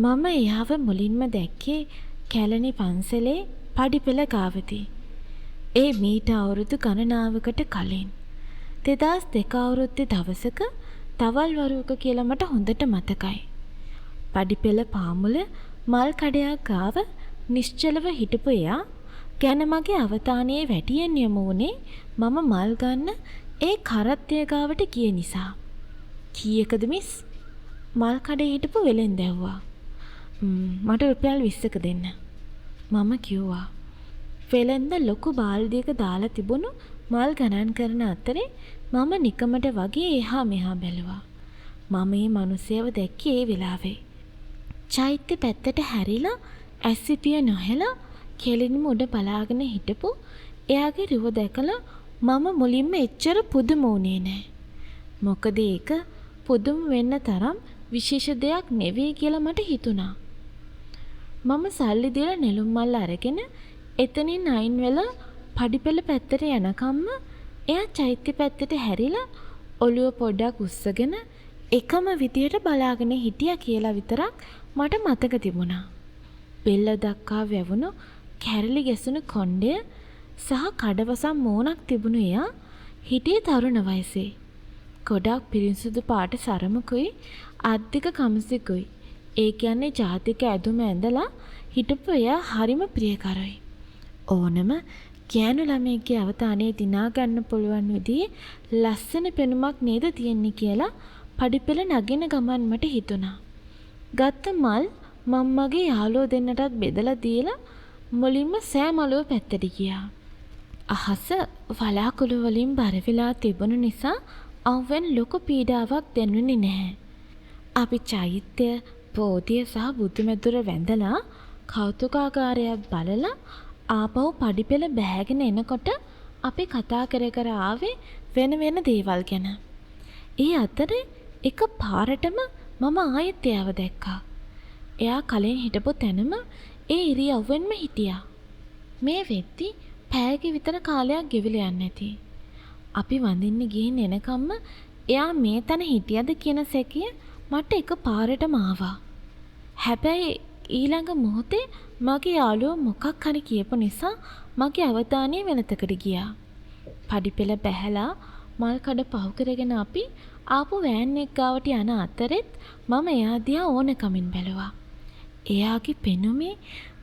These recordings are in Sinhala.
මම එයාව මුලින්ම දැක්කේ කැලණි පන්සලේ පඩිපෙළ ගාවදී. ඒ මීට අවුරුදු ගණනාවකට කලින් 2002 අවුරුද්දේ දවසක තවල් වරුවක කියලා මට හොඳට මතකයි. පඩිපෙළ පාමුල මල් කඩයක් ගාව නිශ්චලව හිටපු එයා ගැන මගේ අවධානයේ වැඩියෙන් යොමු වුණේ මම මල් ගන්න ඒ කරත්තය ගාවට ගිය නිසා. කීයකද මිස්? මල් කඩේ හිටපු වෙලෙන් දැව්වා. මට රුපියල් 20ක දෙන්න. මම කිව්වා. වෙලෙන්ද ලොකු බාල්දියක දාලා තිබුණු මල් ගණන් කරන අතරේ මම නිකමට වගේ එහා මෙහා බැලුවා. මම මේ මිනිස්සයව දැක්කේ ඒ වෙලාවේ. චෛත්‍ය පැත්තට හැරිලා ඇස්සිපිය නොහෙලා කෙලින්ම උඩ බලාගෙන හිටපු එයාගේ රුව දැකලා මම මුලින්ම එච්චර පුදුම වුණේ නෑ. මොකද ඒක පුදුම වෙන්න තරම් විශේෂ දෙයක් නෙවෙයි කියලා මට හිතුණා. මම සල්ලි දීලා නෙළුම් මල් අරගෙන එතනින් අයින් වෙලා පඩිපෙළ පැත්තට යනකම්ම එයා චෛත්‍ය පැත්තට හැරිලා ඔළුව පොඩ්ඩක් උස්සගෙන එකම විදියට බලාගෙන හිටියා කියලා විතරක් මට මතක තිබුණා. බෙල්ල දක්වා වැවුණු කැරලි ගැසුණු කොණ්ඩය සහ කඩවසම් මූණක් තිබුණු එයා හිටියේ තරුණ වයසේ. ගොඩක් පිරිසිදු පාට සරමකුයි අද්දික කමසෙකුයි. ඒ කියන්නේ ජාතික ඇඳුම ඇඳලා හිටපු එයා හරිම ප්‍රියකරයි. ඕනම ගෑනු ළමයෙක්ගේ අවධානය දිනා ගන්න පුළුවන් විදිහේ ලස්සන පෙනුමක් නේද තියෙන්නේ කියලා පඩිපෙළ නගින ගමන් මට හිතුණා. ගත්ත මල් මම්මගේ යාළුවෝ දෙන්නටත් බෙදලා දීලා මුලින්ම සෑමලුව පැත්තට ගියා. අහස වලාකුළු වලින් බර වෙලා තිබුණු නිසා අවුවෙන් ලොකු පීඩාවක් දැනුනේ නැහැ. අපි චෛත්‍ය, බෝධිය සහ බුදුමැදුර වැඳලා කෞතුකාගාරයක් බලලා ආපහු පඩිපෙළ බෑගෙන එනකොට අපි කතා කර ආවේ වෙන වෙන දේවල් ගැන. ඒ අතරේ එක පාරටම මම ආයෙත් එයාව දැක්කා. එයා කලින් හිටපු තැනම ඒ ඉරියව්වෙන්ම හිටියා. මේ වෙද්දි පැයක විතර කාලයක් ගෙවිලා යන්නේ නැති. අපි වඳින්න ගිහින් එනකම්ම එයා මේ තැන හිටියද කියන සැකය මට එක පාරටම ආවා. හැබැයි ඊළඟ මොහොතේ මගේ යාළුවෝ මොකක් හරි කියපු නිසා මගේ අවධානය වෙනතකට ගියා. පඩිපෙළ බැහැලා මල් කඩ පහු කරගෙන අපි ආපු වෑන් එක ගාවට යන අතරෙත් මම එයා දිහා ඕනකමින් බැලුවා. එයාගේ පෙනුමේ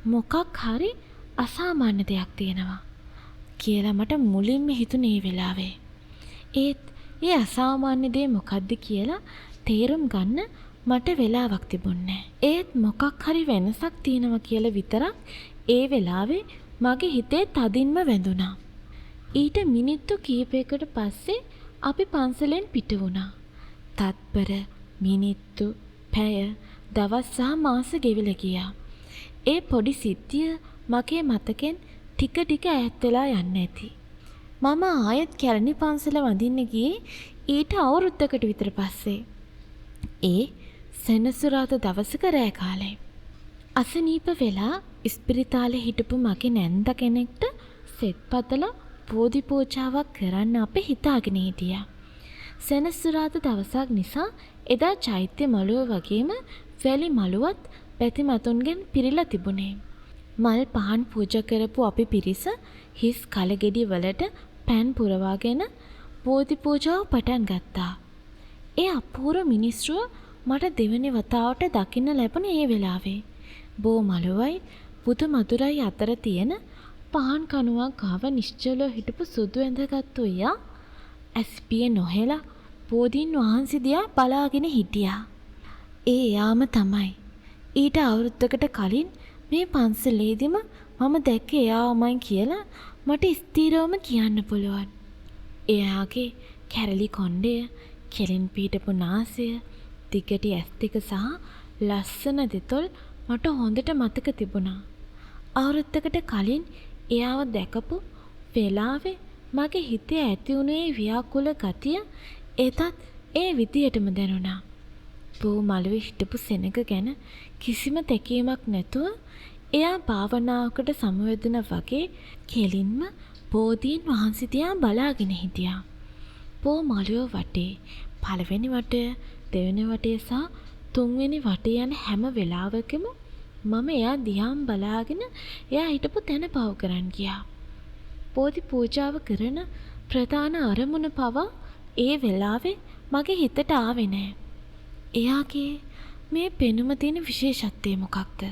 මොකක් හරි අසාමාන්‍ය දෙයක් තියෙනවා කියලා මට මුලින්ම හිතුනේ ඒ වෙලාවේ. ඒත් ඒ අසාමාන්‍ය දේ මොකද්ද කියලා තේරුම් ගන්න මට වෙලාවක් තිබුණේ. ඒත් මොකක් හරි වෙනසක් තියෙනවා කියලා විතරක් ඒ වෙලාවේ මගේ හිතේ තදින්ම වැඳුණා. ඊට මිනිත්තු කිහිපයකට පස්සේ අපි පන්සලෙන් පිට වුණා. තත්පර, මිනිත්තු, පැය, දවස් සහ මාස ගෙවිලා ගියා. ඒ පොඩි සිද්ධිය මගේ මතකෙන් ටික ටික ඈත් වෙලා යන්නේ නැති. මම ආයෙත් කැලණි පන්සල වඳින්න ගියේ ඊට අවුරුද්දකට විතර පස්සේ. ඒ සෙනසුරාදා දවසක රෑ කාලේ. අසනීප වෙලා ඉස්පිරිතාලේ හිටපු මගේ නැන්ද කෙනෙක්ට සෙත් පතලා බෝධි පූජාවක් කරන්න අපි හිතාගෙන හිටියා. සෙනසුරාදා දවසක් නිසා එදා චෛත්‍ය මළුව වගේම වැලි මළුවත් පැතිමතුන්ගෙන් පිරීලා තිබුණේ. මල් පහන් පූජා කරපු අපි පිරිස හිස් කලගෙඩි වලට පෑන් පුරවාගෙන බෝධි පූජාව පටන් ගත්තා. ඒ අපූර්ව මිනිස්රුව මට දෙවෙනි වතාවට දකින්න ලැබුණේ ඒ වෙලාවේ. බෝ මළුවයි බුදු මදුරයි අතර තියෙන පහන් කණුවක් ගාව නිශ්චලව හිටපු සුදු ඇඳගත්තු එයා ඇස්පිය නොහෙලා බෝධීන් වහන්සේ දිහා බලාගෙන හිටියා. ඒ යාම තමයි. ඊට අවුරුද්දකට කලින් මේ පන්සලේදීම මම දැක්ක එයාමයි කියලා මට ස්ථිරවම කියන්න පුළුවන්. එයාගේ කැරලි කොණ්ඩය, කෙලින් පීටපු නාසය, දිගටි ඇස් දෙක සහ ලස්සන දෙතොල් මට හොඳට මතක තිබුණා. අවුරුද්දකට කලින් එයාව දැකපු වෙලාවේ මගේ හිතේ ඇති වුණේ ව්‍යාකුල ගතිය ඒතත් ඒ විදියටම දැනුණා. බෝ මළුවේ හිටපු සෙනග ගැන කිසිම තැකීමක් නැතුව එයා භාවනාවකට සමවැදුන වගේ කෙලින්ම බෝධීන් වහන්සේ දිහා බලාගෙන හිටියා. බෝ මළුව වටේ පළවෙනි වටය, දෙවෙනි වටය සහ තුන්වෙනි වටේ යන හැම වෙලාවකම මම එයා දිහාම බලාගෙන එයා හිටපු තැන පව කරන්න ගියා. බෝධි පූජාව කරන ප්‍රධාන අරමුණ පවා ඒ වෙලාවේ මගේ හිතට ආවේ නෑ. එයාගේ මේ පෙනුම තියෙන විශේෂත්වය මොකක්ද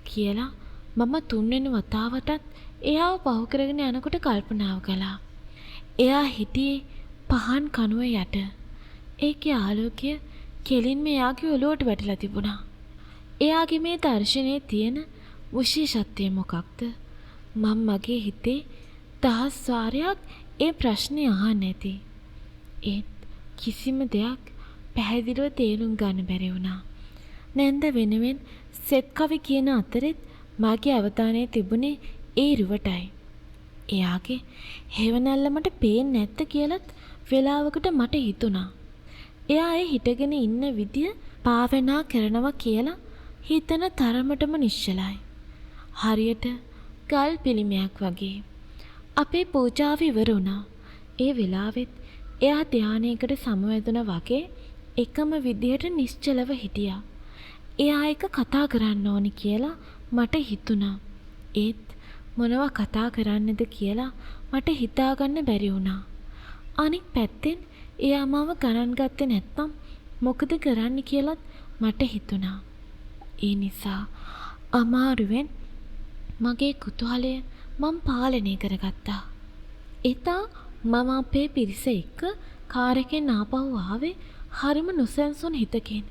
කියලා මම තුන්වෙනි වතාවටත් එයාව පහු කරගෙන යනකොට කල්පනා කළා. එයා හිටියේ පහන් කණුව යට. ඒකේ ආලෝකය කෙලින්ම එයාගේ ඔළුවට වැටිලා තිබුණා. එයාගේ මේ දර්ශනයේ තියෙන විශේෂත්වය මොකක්ද? මම මගේ හිතේ 10 වාරයක් ඒ ප්‍රශ්නේ අහන්න ඇති. ඒත් කිසිම දෙයක් පැහැදිලිව තේරුම් ගන්න බැරි වුණා. නැන්ද වෙනුවෙන් සෙත් කවි කියන අතරෙත් මාගේ අවධානය තිබුණේ ඒ රුවටයි. එයාගේ හේවණල්ල මට පේන්නේ නැත්ද කියලත් වෙලාවකට මට හිතුණා. එයා ඒ හිටගෙන ඉන්න විදිය භාවනා කරනවා කියලා හිතන තරමටම නිශ්චලයි. හරියට ගල් පිළිමයක් වගේ. අපේ පූජාව ඉවර වුණා. ඒ වෙලාවෙත් එයා ධානයකට සමවැදුණා වගේ එකම විදියට නිශ්චලව හිටියා. එයා එක කතා කරන්න ඕනි කියලා මට හිතුණා. ඒත් මොනවා කතා කරන්නද කියලා මට හිතාගන්න බැරි වුණා. අනික් පැත්තෙන් එයා මාව ගණන් ගත්තේ නැත්නම් මොකද කරන්න කියලාත් මට හිතුණා. ඒ නිසා අමාරුවෙන් මගේ කුතුහලය මම පාලනය කරගත්තා. එදා මම අපේ පිරිස එක්ක කාර් එකෙන් ආපහු ආවේ හරිම නොසන්සුන් හිතකින්.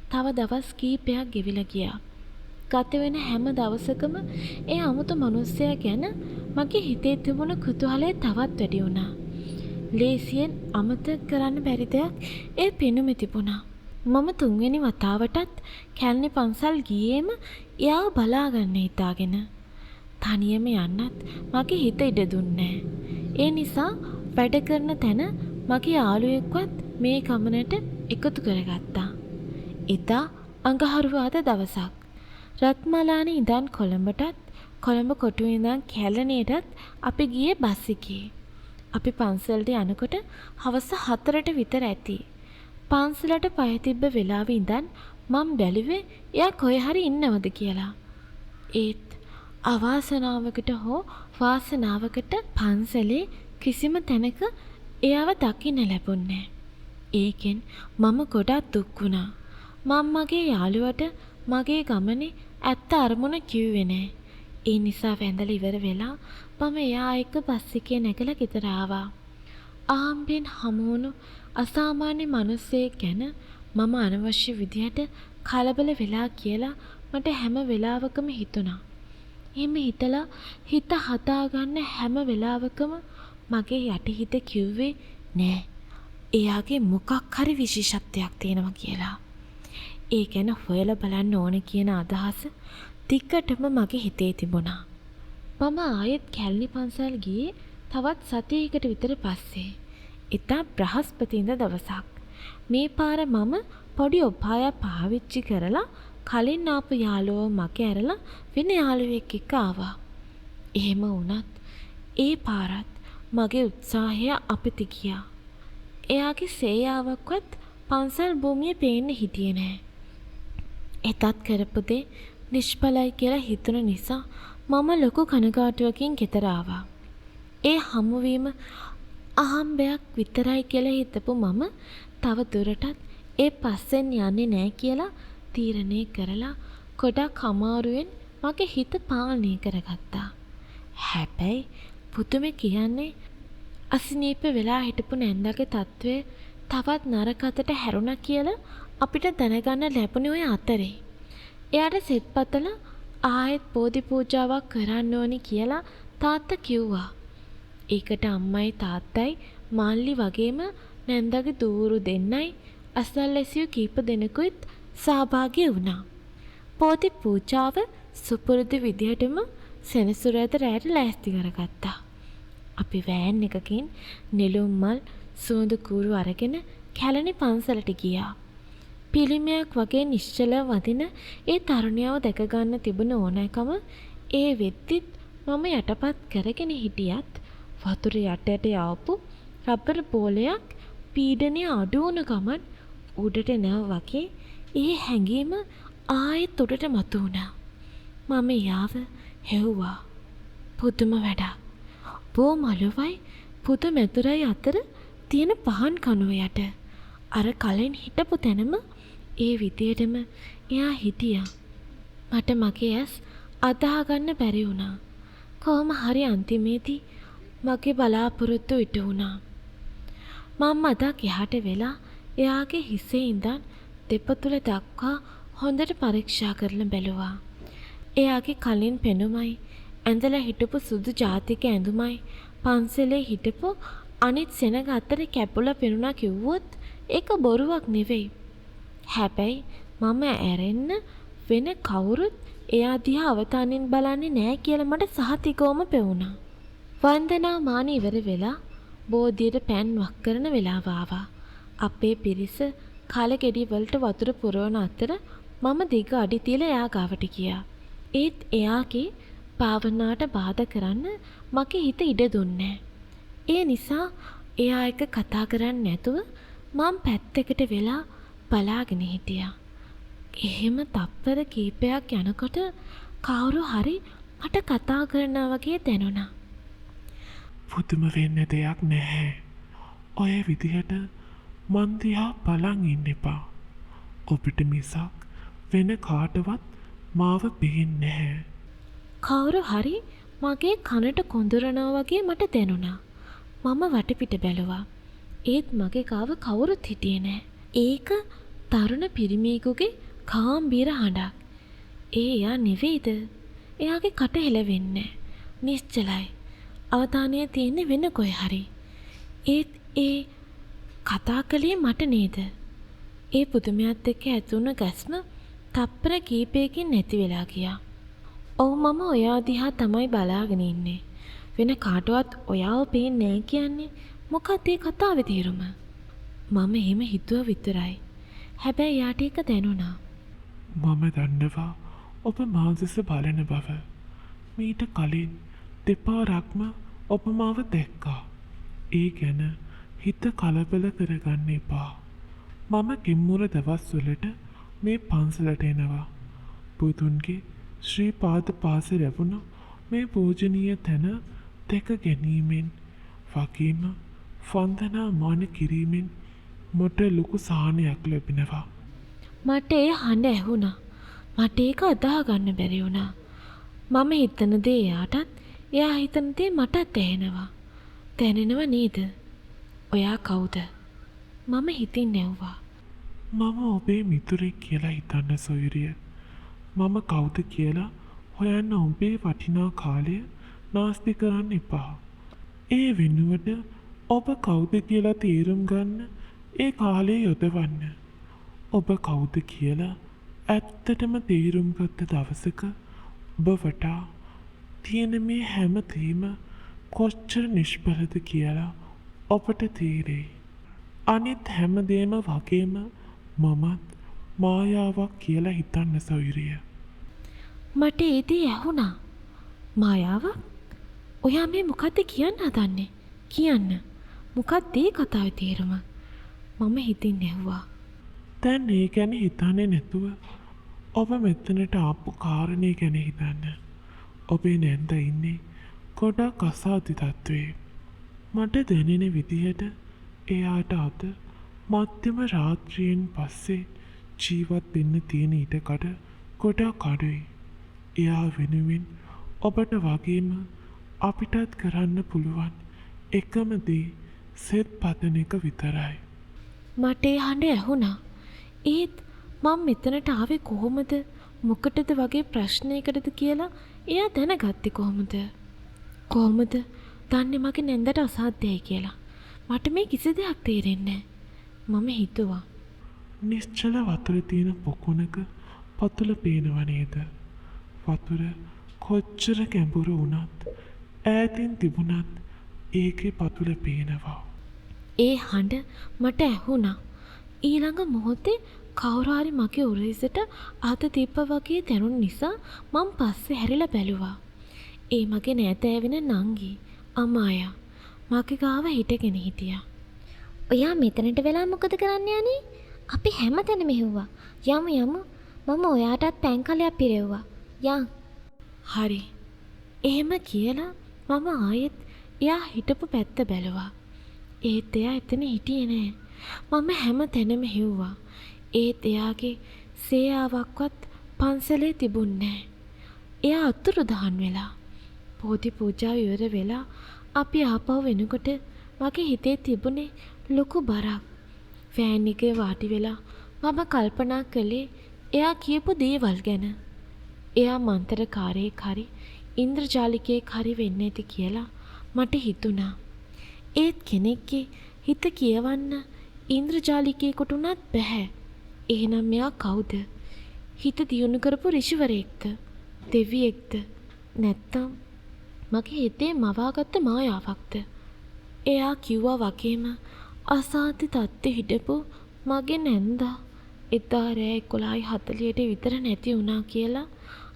තව දවස් කීපයක් ගෙවිලා ගියා. ගත වෙන හැම දවසකම ඒ අමුතු මිනිස්සයා ගැන මගේ හිතේ තිබුණ කුතුහලය තවත් වැඩි වුණා. ලේසියෙන් අමතක කරන්න බැරි දෙයක් ඒ පෙනුමේ තිබුණා. මම තුන්වෙනි වතාවටත් කැලණි පන්සල් ගියේම එයාව බලාගන්න හිතාගෙන. තනියම යන්නත් මගේ හිත ඉඩ දුන්නේ ඒ නිසා වැඩ කරන තැන මගේ යාළුවෙක්වත් මේ ගමනට එකතු කරගත්තා. එදා අඟහරුවාද දවසක්. රත්මලානේ ඉඳන් කොළඹටත් කොළඹ කොටුවේ ඉඳන් කැලණියටත් අපි ගියේ බස් එකේ. අපි පන්සලට යනකොට හවස 4ට විතර ඇති. පන්සලට පය තිබ්බ වෙලාවෙ ඉඳන් මම බැලුවේ එයා කොහේ හරි ඉන්නවද කියලා. ඒත් අවාසනාවකට හෝ වාසනාවකට පන්සලේ කිසිම තැනක එයාව දකින්න ලැබුණේ නැහැ. ඒකෙන් මම ගොඩක් දුක් වුණා. මම මගේ යාළුවට මගේ ගමනේ ඇත්ත අරමුණ කිව්වේ නැහැ. ඒ නිසා වැඳලා ඉවර වෙලා මම එයා එක්ක බස් එකේ නැගලා ගෙදර ආවා. ආම්බෙන් හමුණු අසාමාන්‍ය මිනිස්සෙක් ගැන මම අනවශ්‍ය විදිහට කලබල වෙලා කියලා මට හැම වෙලාවකම හිතුණා. එහෙම හිතලා හිත හදාගන්න හැම වෙලාවකම මගේ යටිහිත කිව්වේ නෑ. එයාගේ මොකක් හරි විශේෂත්වයක් තියෙනවා කියලා. ඒ ගැන හොයලා බලන්න ඕනේ කියන අදහස ටිකටම මගේ හිතේ තිබුණා. මම ආයෙත් කැලණි පන්සල් ගියේ තවත් සතියකට විතර පස්සේ. එදා බ්‍රහස්පතින්දා දවසක්. මේ පාර මම පොඩි ඔපායක් පාවිච්චි කරලා කලින් ආපු යාළුවෝ මගේ ඇරලා වෙන යාළුවෙක් එක්ක ආවා. එහෙම වුණත් ඒ පාරත් මගේ උත්සාහය අපිට ගියා. එයාගේ සේයාවක්වත් පන්සල් භූමියේ පේන්න හිටියේ නෑ. එතත් කරපු දේ නිෂ්ඵලයි කියලා හිතුන නිසා මම ලොකු කනගාටුවකින් ගෙදර ආවා. ඒ හමුවීම අහම්බයක් විතරයි කියලා හිතපු මම තව දුරටත් ඒ පස්සෙන් යන්නේ නෑ කියලා තීරණය කරලා ගොඩක් අමාරුවෙන් මගේ හිත පාලනය කරගත්තා. හැබැයි පුදුමේ කියන්නේ අසනීප වෙලා හිටපු නැන්දාගේ තත්ත්වය තවත් නරක අතට හැරුණා කියලා අපිට දැනගන්න ලැබුණේ ওই අතරේ. එයාට සෙත්පතල ආයෙත් බෝධි පූජාවක් කරන්න ඕනි කියලා තාත්තා කිව්වා. ඒකට අම්මයි තාත්තයි මාල්ලි වගේම නැන්දාගේ දූරු දෙන්නයි අසල්වැසියෝ කීප දෙනෙකුත් සහභාගී වුණා. බෝධි පූජාව සුපුරුදු විදිහටම සෙනසුරාදා රැයට ලෑස්ති කරගත්තා. අපි වෑන් එකකින් නෙළුම් මල් සුවඳ කූරු අරගෙන කැලණි පන්සලට ගියා. පිළිමයක් වගේ නිශ්චල වදින ඒ තරුණියව දැක ගන්න තිබුණ ඕනෑකම ඒ වෙද්දිත් මම යටපත් කරගෙන හිටියත් වතුර යටට යවපු රබර් බෝලයක් පීඩනය අඩු වුණ ගමන් උඩට නැව වගේ ඒ හැඟීම ආයෙත් උඩට මතු වුණා. මම යාව හෙව්වා. පුදුම වැඩක්. බෝ මළුවයි පුදු මැදුරයි අතර තියෙන පහන් කණුව යට අර කලින් හිටපු තැනම ඒ විදියටම එයා හිටියා. මට මගේ ඇස් අදහා ගන්න බැරි වුණා. කොහොම හරි අන්තිමේදී මගේ බලාපොරොත්තු ඉටු වුණා. මම මතක් එහාට වෙලා එයාගේ හිසේ ඉඳන් දෙපතුල දක්වා හොඳට පරීක්ෂා කරලා බැලුවා. එයාගේ කලින් පෙනුමයි ඇඳලා හිටපු සුදු ජාතික ඇඳුමයි පන්සලේ හිටපු අනිත් සෙනග අතර කැපුලා පෙනුණා කිව්වොත් ඒක බොරුවක් නෙවෙයි. හැබැයි මම ඇරෙන්න වෙන කවුරුත් එයා දිහා අවතානින් බලන්නේ නෑ කියලා මට සහතිකවම පෙවුණා. වන්දනා මාන ඉවර වෙලා බෝධියට පෑන් වක් කරන වෙලාව ආවා. අපේ පිරිස කල ගෙඩි වලට වතුර පුරවන අතර මම දිග අඩි තියලා එයා ගාවට ගියා. ඒත් එයාගේ භාවනාවට බාධා කරන්න මගේ හිත ඉඩ දුන්නේ නෑ. ඒ නිසා එයා එක්ක කතා කරන්නේ නැතුව මම පැත්තකට වෙලා බලාගෙන හිටියා. එහෙම තප්පර කීපයක් යනකොට කවුරු හරි මට කතා කරනවා වගේ දැනුණා. පුදුම වෙන්න දෙයක් නැහැ. ඔය විදිහට මන් දිහා බලන් ඉන්න එපා. ඔබට මිසක් වෙන කාටවත් මාව පේන්නේ නැහැ. කවුරු හරි මගේ කනට කොඳුරනවා වගේ මට දැනුණා. මම වටපිට බැලුවා. ඒත් මගේ ගාව කවුරුත් හිටියේ නෑ. ඒක තරුණ පිරිමියෙකුගේ කාම්බීර හඬක්. එයා නෙවෙයිද? එයාගේ කට හෙලවෙන්නේ නිශ්චලයි. අවධානය තියෙන්නේ වෙන කොයි හරි. ඒත් ඒ කතා කළේ මට නේද? ඒ පුදුමයත් එක්ක ඇතුණු ගැස්ම තප්පර කීපයකින් නැති වෙලා ගියා. ඔව් මම ඔයා දිහා තමයි බලාගෙන ඉන්නේ. වෙන කාටවත් ඔයාව පේන්නේ නැහැ කියන්නේ මොකක්ද ඒ කතාවේ තේරුම? මම එහෙම හිතුව විතරයි. හැබැයි යාට ඒක දැනුණා. මම දන්නවා ඔබ මාංශස බලන බව. මීට කලින් දෙපාරක්ම ඔබ මාව දැක්කා. ඒ ගැන හිත කලබල කරගන්න එපා. මම කිම්මුර දවස්වලට මේ පන්සලට එනවා. බුදුන්ගේ ශ්‍රී පාද පාස ලැබුණ මේ පූජනීය තැන දැක ගැනීමෙන් වගේම වන්දනා මාන කිරීමෙන් මට ලොකු සහනයක් ලැබෙනවා. මට ඒ හඬ ඇහුණා. මට ඒක අදාහ ගන්න බැරි වුණා. මම හිතන දේ එයාටත්, එයා හිතන දේ මටත් ඇහෙනවා. දැනෙනව නේද? ඔයා කවුද? මම හිතින් නැව්වා. මම ඔබේ මිතුරෙක් කියලා හිතන්න සොයුරිය. මම කවුද කියලා හොයන්න ඔබේ වටිනා කාලය නාස්ති කරන්න එපා. ඒ වෙනුවට ඔබ කවුද කියලා තේරුම් ගන්න ඒ කාලය යොදවන්න. ඔබ කවුද කියලා ඇත්තටම තේරුම් ගත්ත දවසක ඔබ වටා තියෙන මේ හැම තේම කොච්චර නිෂ්ඵලද කියලා ඔබට තේරෙයි. අනිත් හැම දේම වගේම මමත් මායාවක් කියලා හිතන්න සොයුරිය. මට ඒ දේ ඇහුණා. මායාවක්? ඔයා මේ මොකද්ද කියන්න හදන්නේ? කියන්න. මොකක්ද ඒ කතාවේ තේරුම? මම හිතින් ඇහුවා. දැන් ඒ ගැන හිතන්නේ නැතුව ඔබ මෙතනට ආපු කාරණේ ගැන හිතන්න. ඔබේ නැන්ද ඉන්නේ ගොඩක් අසාධ්‍ය තත්ත්වයේ. මට දැනෙන විදිහට එයාට අද මධ්‍යම රාත්‍රියෙන් පස්සේ ජීවත් වෙන්න තියෙන ඉඩකඩ ගොඩක් අඩුයි. එයා වෙනුවෙන් ඔබට වගේම අපිටත් කරන්න පුළුවන් එකම දේ සෙත් පතන එක විතරයි. මට ඒ හඬ ඇහුණා. ඒත් මම මෙතනට ආවේ කොහොමද? මොකටද වගේ ප්‍රශ්නයකටද කියලා එයා දැනගත්තේ කොහොමද? කොහොමද දන්නේ මගේ නැන්දට අසාධ්‍යයි කියලා? මට මේ කිසි දෙයක් තේරෙන්නේ නැහැ. මම හිතුවා. නිශ්චල වතුර තියෙන පොකුණක පතුල පේනව නේද? වතුර කොච්චර ගැඹුරු වුණත් ඈතින් තිබුණත් ඒකේ පතුල පේනවා. ඒ හඬ මට ඇහුණා. ඊළඟ මොහොතේ කවුරු හරි මගේ උරහිසට අත තිබ්බ වගේ දැනුන නිසා මම පස්සේ හැරිලා බැලුවා. ඒ මගේ නෑතෑ වෙන නංගි අමායා මගේ ගාව හිටගෙන හිටියා. ඔයා මෙතනට වෙලා මොකද කරන්න යන්නේ? අපි හැමතැනම හෙව්වා. යමු යමු. මම ඔයාටත් පැන් කලයක් පිරෙව්වා. යන්. හරි. එහෙම කියලා මම ආයෙත් එයා හිටපු පැත්ත බැලුවා. ඒත් එයා එතන හිටියේ නෑ. මම හැම තැනම හෙව්වා. ඒත් එයාගේ සේයාවක්වත් පන්සලේ තිබුණේ නෑ. එයා අතුරුදහන් වෙලා. බෝධි පූජාව ඉවර වෙලා අපි ආපහු වෙනකොට මගේ හිතේ තිබුණේ ලොකු බරක්. ෆෑන් එකේ වාඩි වෙලා මම කල්පනා කළේ එයා කියපු දේවල් ගැන. එයා මන්තරකාරයෙක් හරි ඉන්ද්‍රජාලිකයෙක් හරි වෙන්න ඇති කියලා මට හිතුණා. ඒත් කෙනෙක්ගේ හිත කියවන්න ඉන්ද්‍රජාලිකයෙකුට උනත් බෑ. එහෙනම් මෙයා කවුද? හිත දියුණු කරපු ඍෂිවරයෙක්ද? දෙවියෙක්ද? නැත්තම් මගේ හිතේ මවාගත්ත මායාවක්ද? එයා කිව්වා වගේම අසාධ්‍ය තත්ත්වෙ හිටපු මගේ නැන්දා එදා රෑ 11:40ට විතර නැති වුණා කියලා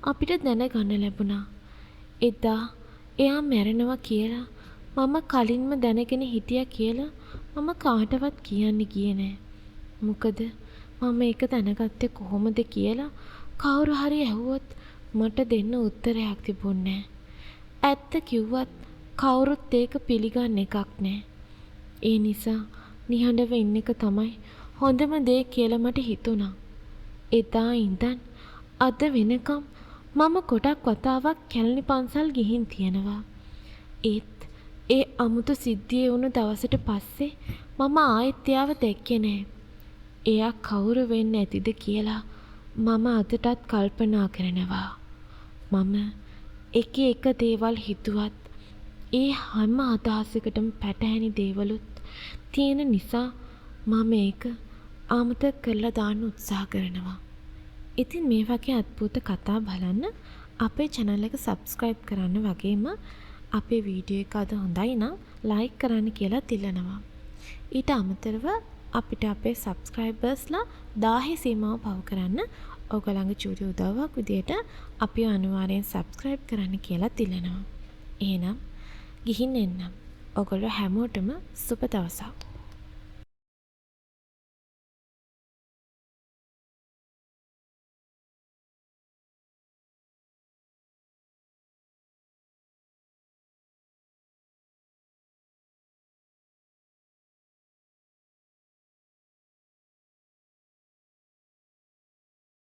අපිට දැනගන්න ලැබුණා. එදා එයා මැරෙනවා කියලා මම කලින්ම දැනගෙන හිටියා කියලා මම කාටවත් කියන්න ගියේ නෑ. මොකද මම ඒක දැනගත්තේ කොහොමද කියලා කවුරු හරි ඇහුවොත් මට දෙන්න උත්තරයක් තිබුණේ නෑ. ඇත්ත කිව්වත් කවුරුත් ඒක පිළිගන්න එකක් නෑ. ඒ නිසා නිහඬව ඉන්න එක තමයි හොඳම දේ කියලා මට හිතුණා. එදා ඉඳන් අද වෙනකම් මම ගොඩක් වතාවක් කැලණි පන්සල් ගිහින් තියෙනවා. ඒත් ඒ අමුතු සිද්ධිය වුණු දවසට පස්සේ මම ආයෙත් එයාව දැක්කේ නෑ. එයා කවුරු වෙන්න ඇතිද කියලා මම අදටත් කල්පනා කරනවා. මම එක එක දේවල් හිතුවත් ඒ හැම අදහසකටම පැටහැනි දේවලුත් තියෙන නිසා මම ඒක අමතක කරලා දාන්න උත්සාහ කරනවා. ඉතින් මේ වගේ අద్భుත කතා බලන්න අපේ channel එක subscribe කරන්න වගේම අපේ වීඩියෝ එක අද හොඳයි නම් like කරන්න කියලා තිලනවා. ඊට අමතරව අපිට අපේ subscribersලා 1000 සීමාව පව කරන්න ඔයගොල්ලන්ගේ චූටි උදව්වක් විදියට අපි අනිවාර්යෙන් subscribe කරන්න කියලා තිලනවා. එහෙනම් ගිහින් එන්නම්. ඔයගොල්ලෝ හැමෝටම සුබ දවසක්.